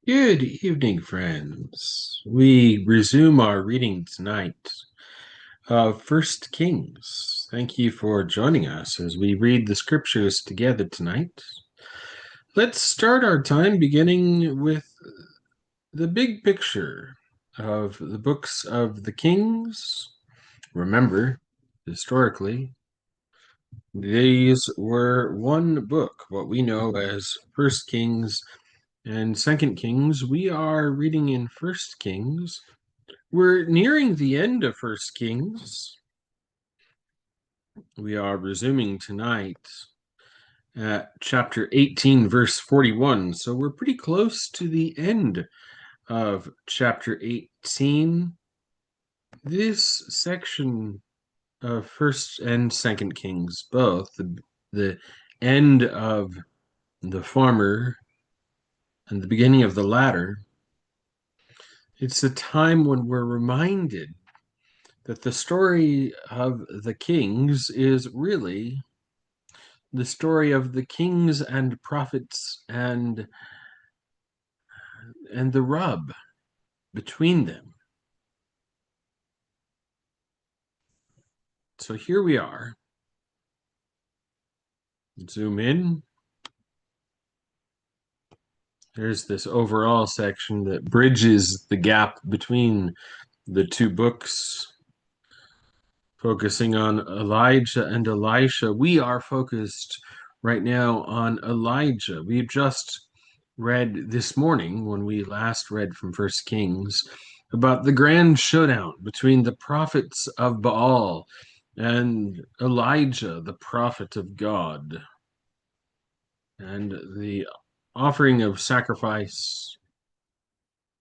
Good evening, friends. We resume our reading tonight of First Kings. Thank you for joining us as we read the scriptures together tonight. Let's start our time beginning with the big picture of the books of the Kings. Remember, historically, these were one book, what we know as First Kings and Second Kings. We are reading in First Kings. We're nearing the end of First Kings. We are resuming tonight at chapter 18, verse 41. So we're pretty close to the end of chapter 18. This section of First and Second Kings, both the end of the former and the beginning of the latter, it's a time when we're reminded that the story of the kings is really the story of the kings and prophets and the rub between them. So here we are. Zoom in. There's this overall section that bridges the gap between the two books, focusing on Elijah and Elisha. We are focused right now on Elijah. We've just read this morning, when we last read from First Kings, about the grand showdown between the prophets of Baal and Elijah, the prophet of God, and the offering of sacrifice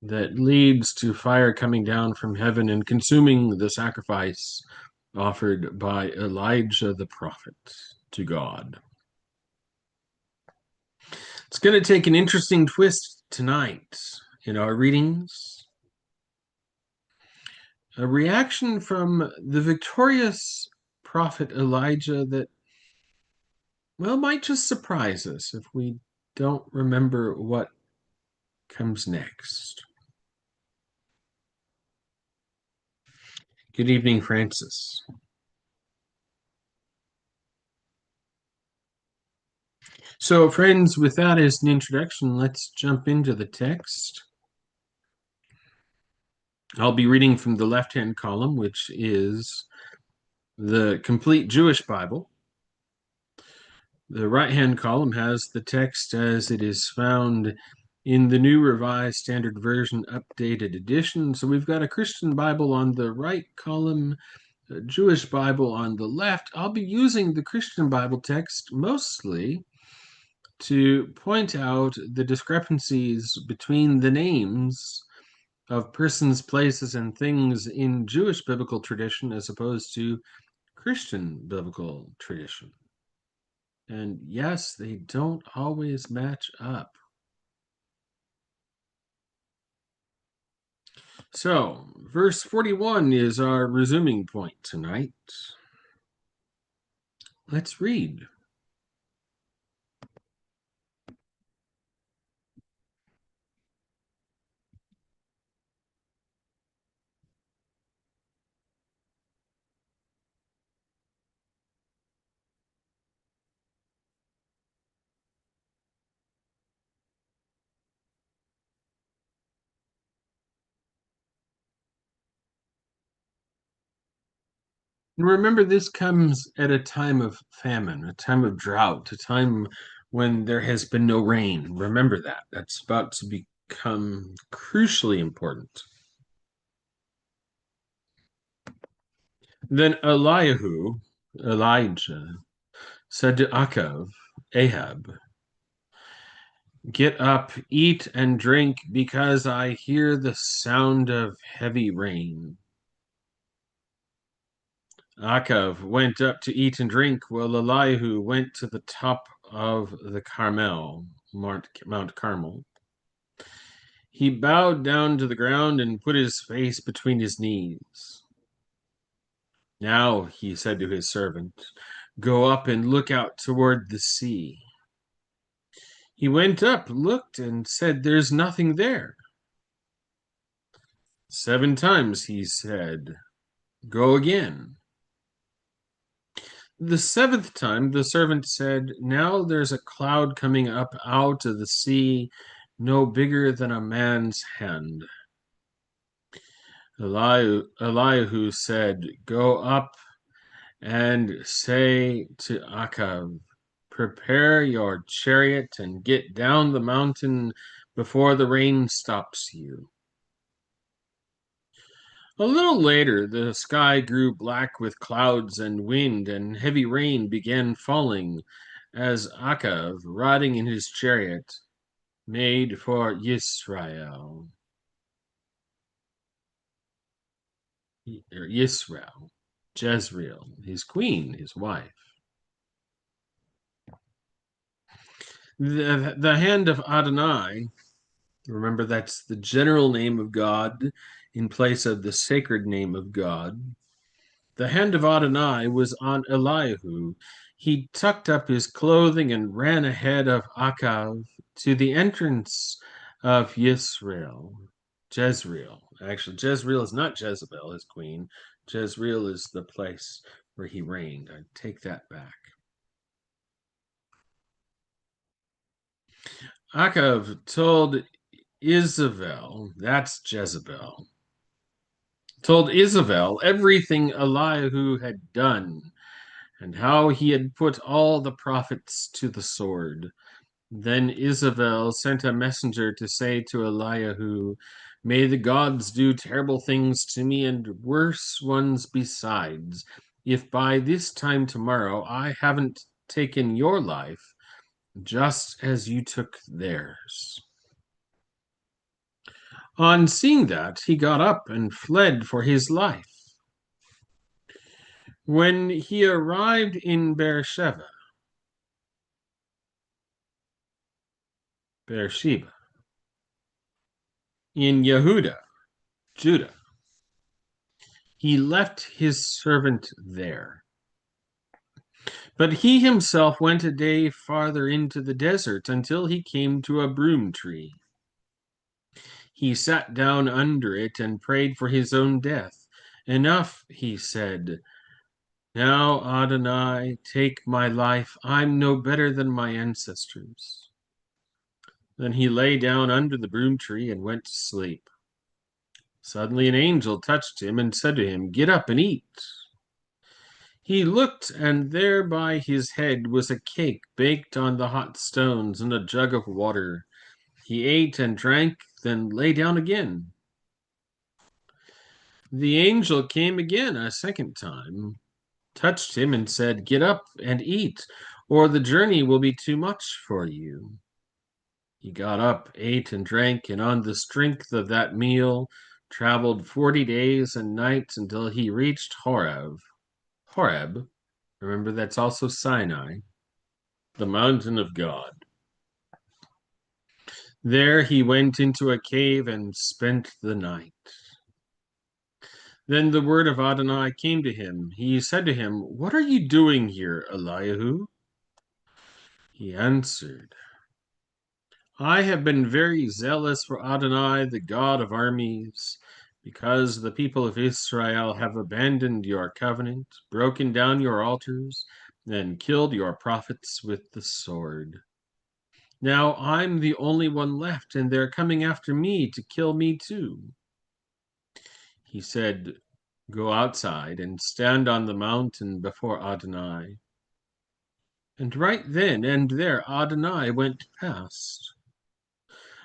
that leads to fire coming down from heaven and consuming the sacrifice offered by Elijah the prophet to God. It's going to take an interesting twist tonight in our readings. A reaction from the victorious prophet Elijah that, well, might just surprise us if we don't remember what comes next. Good evening, Francis. So, friends, with that as an introduction, let's jump into the text. I'll be reading from the left-hand column, which is the complete Jewish Bible. The right-hand column has the text as it is found in the New Revised Standard Version Updated Edition. So we've got a Christian Bible on the right column, a Jewish Bible on the left. I'll be using the Christian Bible text mostly to point out the discrepancies between the names of persons, places, and things in Jewish biblical tradition as opposed to Christian biblical tradition. And yes, they don't always match up. So, verse 41 is our resuming point tonight. Let's read. And remember, this comes at a time of famine, a time of drought, a time when there has been no rain. Remember that. That's about to become crucially important. Then Elijah, said to Ahab, "Get up, eat and drink, because I hear the sound of heavy rain." Achab went up to eat and drink, while Elihu went to the top of the Carmel, Mount Carmel. He bowed down to the ground and put his face between his knees. "Now," he said to his servant, "go up and look out toward the sea." He went up, looked, and said, "There's nothing there." 7 times he said, "Go again." The 7th time the servant said, "Now there's a cloud coming up out of the sea, no bigger than a man's hand." Elihu said, "Go up and say to Achav, 'Prepare your chariot and get down the mountain before the rain stops you.'" A little later, the sky grew black with clouds and wind, and heavy rain began falling as Achav, riding in his chariot, made for Yisrael. Yisrael, Jezreel, his queen, his wife. The hand of Adonai, remember that's the general name of God in place of the sacred name of God. The hand of Adonai was on Elihu. He tucked up his clothing and ran ahead of Achav to the entrance of Jezreel. Actually, Jezreel is not Jezebel, his queen. Jezreel is the place where he reigned. I take that back. Achav told Isabel, that's Jezebel, told Isabel everything Elihu had done and how he had put all the prophets to the sword. Then Isabel sent a messenger to say to Elihu, "May the gods do terrible things to me and worse ones besides, if by this time tomorrow I haven't taken your life just as you took theirs." On seeing that, he got up and fled for his life. When he arrived in Beersheba, in Yehuda, Judah, he left his servant there. But he himself went a day farther into the desert until he came to a broom tree. He sat down under it and prayed for his own death. "Enough," he said. "Now, Adonai, take my life. I'm no better than my ancestors." Then he lay down under the broom tree and went to sleep. Suddenly an angel touched him and said to him, "Get up and eat." He looked, and there by his head was a cake baked on the hot stones and a jug of water. He ate and drank, then lay down again. The angel came again a second time, touched him, and said, "Get up and eat, or the journey will be too much for you." He got up, ate and drank, and on the strength of that meal traveled 40 days and nights until he reached Horeb, remember that's also Sinai, the mountain of God. There he went into a cave and spent the night. Then the word of Adonai came to him. He said to him, "What are you doing here, Elihu?" He answered, "I have been very zealous for Adonai, the God of armies, because the people of Israel have abandoned your covenant, broken down your altars, and killed your prophets with the sword. Now I'm the only one left, and they're coming after me to kill me too." He said, "Go outside and stand on the mountain before Adonai." And right then and there Adonai went past.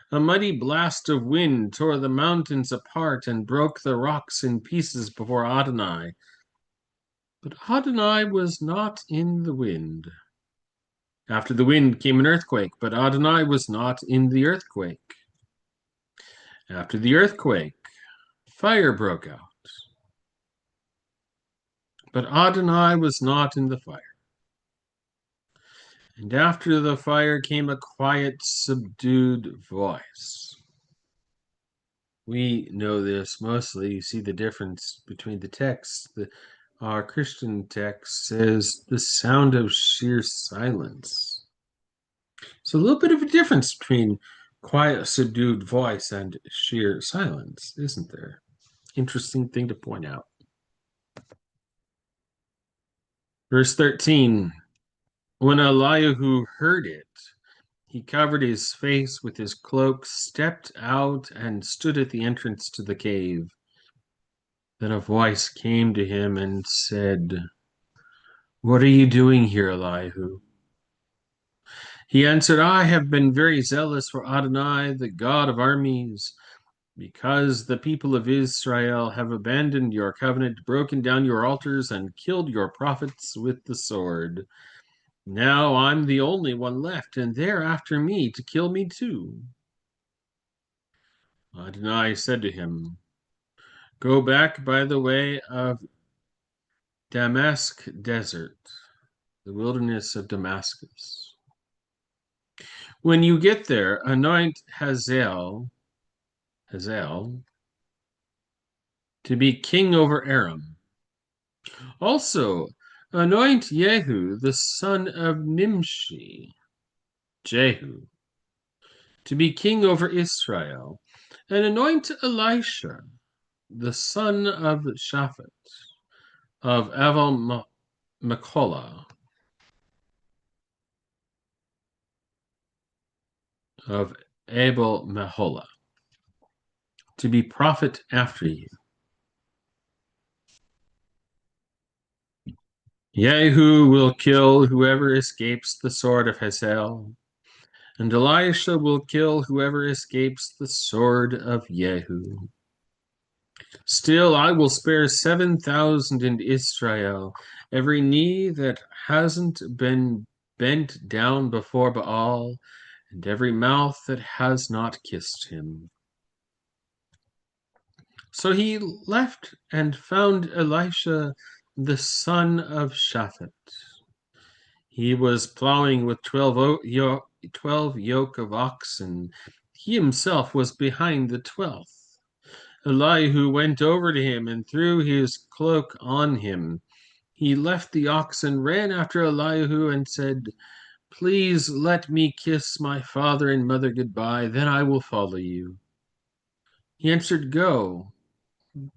A mighty blast of wind tore the mountains apart and broke the rocks in pieces before Adonai. But Adonai was not in the wind. After the wind came an earthquake, but Adonai was not in the earthquake. After the earthquake, fire broke out. But Adonai was not in the fire. And after the fire came a quiet, subdued voice. We know this mostly. You see the difference between the texts. Our Christian text says the sound of sheer silence. So a little bit of a difference between quiet, subdued voice and sheer silence, isn't there? Interesting thing to point out. Verse 13, when Elihu heard it, he covered his face with his cloak, stepped out, and stood at the entrance to the cave. Then a voice came to him and said, "What are you doing here, Elihu?" He answered, "I have been very zealous for Adonai, the God of armies, because the people of Israel have abandoned your covenant, broken down your altars, and killed your prophets with the sword. Now I'm the only one left, and they're after me to kill me too." Adonai said to him, "Go back by the way of Damascus desert, the wilderness of Damascus. When you get there, anoint Hazael, to be king over Aram. Also, anoint Jehu, the son of Nimshi, Jehu, to be king over Israel, and anoint Elisha, the son of Shaphat, of Aval Makola, of Abel Mahola, to be prophet after you. Jehu will kill whoever escapes the sword of Hazael, and Elisha will kill whoever escapes the sword of Jehu. Still, I will spare 7,000 in Israel, every knee that hasn't been bent down before Baal, and every mouth that has not kissed him. So he left and found Elisha, the son of Shaphat. He was plowing with 12 yoke of oxen. He himself was behind the 12th. Elihu went over to him and threw his cloak on him. He left the oxen, ran after Elihu, and said, "Please let me kiss my father and mother goodbye, then I will follow you." He answered, "Go,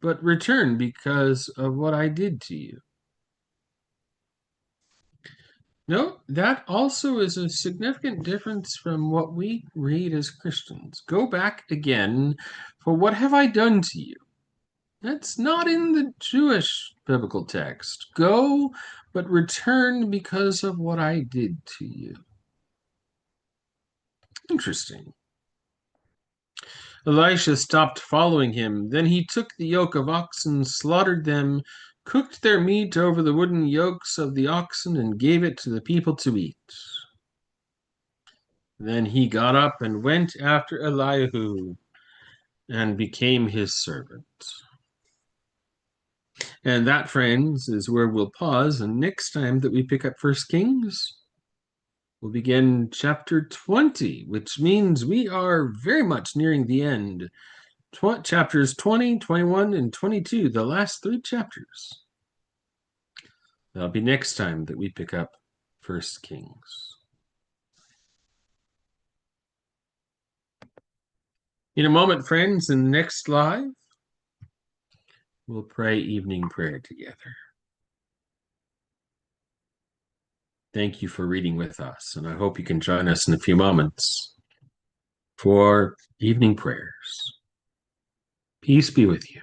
but return because of what I did to you." No, that also is a significant difference from what we read as Christians. Go back again, for what have I done to you? That's not in the Jewish biblical text. Go, but return because of what I did to you. Interesting. Elisha stopped following him. Then he took the yoke of oxen, slaughtered them, cooked their meat over the wooden yokes of the oxen, and gave it to the people to eat. Then he got up and went after Elihu and became his servant. And that, friends, is where we'll pause. And next time that we pick up First Kings, we'll begin chapter 20, which means we are very much nearing the end. Chapters 20, 21, and 22, the last three chapters. That'll be next time that we pick up First Kings. In a moment, friends, in the next live, we'll pray evening prayer together. Thank you for reading with us, and I hope you can join us in a few moments for evening prayers. Peace be with you.